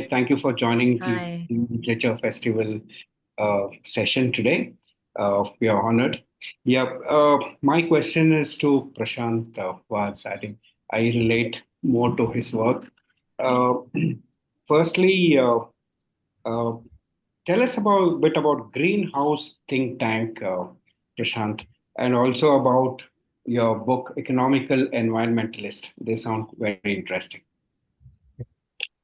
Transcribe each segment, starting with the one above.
Thank you for joining the Hi. Literature Festival session today. We are honored. Yeah, my question is to Prashant Vaze. I think I relate more to his work. Uh, firstly, uh, tell us about a bit about Greenhouse Think Tank, Prashant, and also about your book, Economical Environmentalist. They sound very interesting.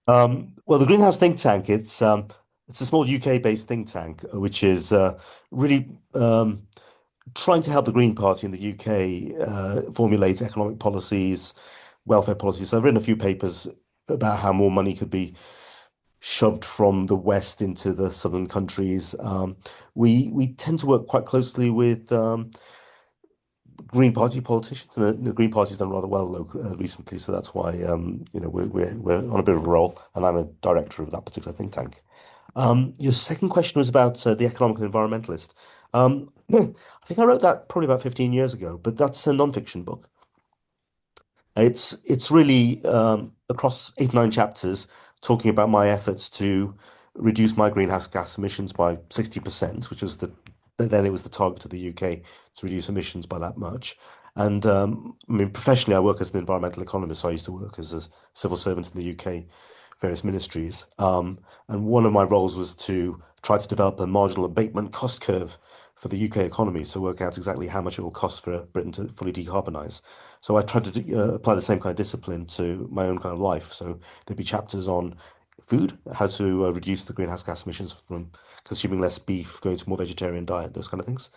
Well, the Greenhouse think tank, it's a small UK-based think tank, which is really trying to help the Green Party in the UK formulate economic policies, welfare policies. So I've written a few papers about how more money could be shoved from the West into the southern countries. We tend to work quite closely with Green Party politicians, and the Green Party's done rather well recently, so that's why we're on a bit of a roll, and I'm a director of that particular think tank. Your second question was about the Economical Environmentalist. I think I wrote that probably about 15 years ago, but that's a non-fiction book. It's really across 8 or 9 chapters talking about my efforts to reduce my greenhouse gas emissions by 60%, which was then it was the target of the UK to reduce emissions by that much. And I mean, professionally, I work as an environmental economist. So I used to work as a civil servant in the UK, various ministries. And one of my roles was to try to develop a marginal abatement cost curve for the UK economy, so work out exactly how much it will cost for Britain to fully decarbonise. So I tried to apply the same kind of discipline to my own kind of life. So there'd be chapters on food, how to reduce the greenhouse gas emissions from consuming less beef, going to a more vegetarian diet, those kind of things.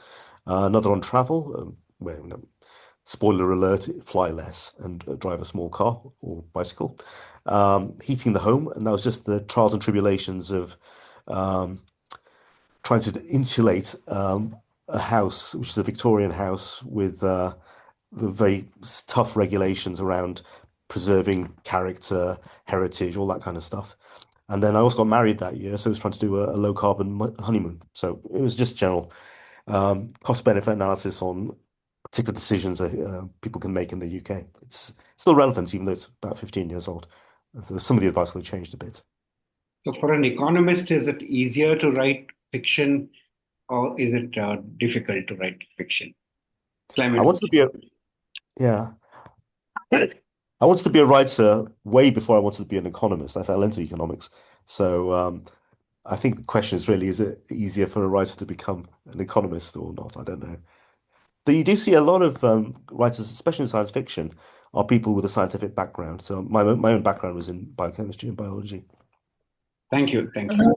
Another on travel, where, spoiler alert, fly less and drive a small car or bicycle. Heating the home, and that was just the trials and tribulations of um, trying to insulate a house, which is a Victorian house, with the very tough regulations around preserving character, heritage, all that kind of stuff. And then I also got married that year, so I was trying to do a low carbon honeymoon. So it was just general cost benefit analysis on particular decisions that people can make in the UK. It's still relevant, even though it's about 15 years old. So some of the advice will have changed a bit. So, for an economist, is it easier to write fiction or is it difficult to write fiction? I Climate wanted to be a yeah. I wanted to be a writer way before I wanted to be an economist. I fell into economics. So I think the question is really, is it easier for a writer to become an economist or not? I don't know. But you do see a lot of writers, especially in science fiction, are people with a scientific background. So my own background was in biochemistry and biology. Thank you. Thank you.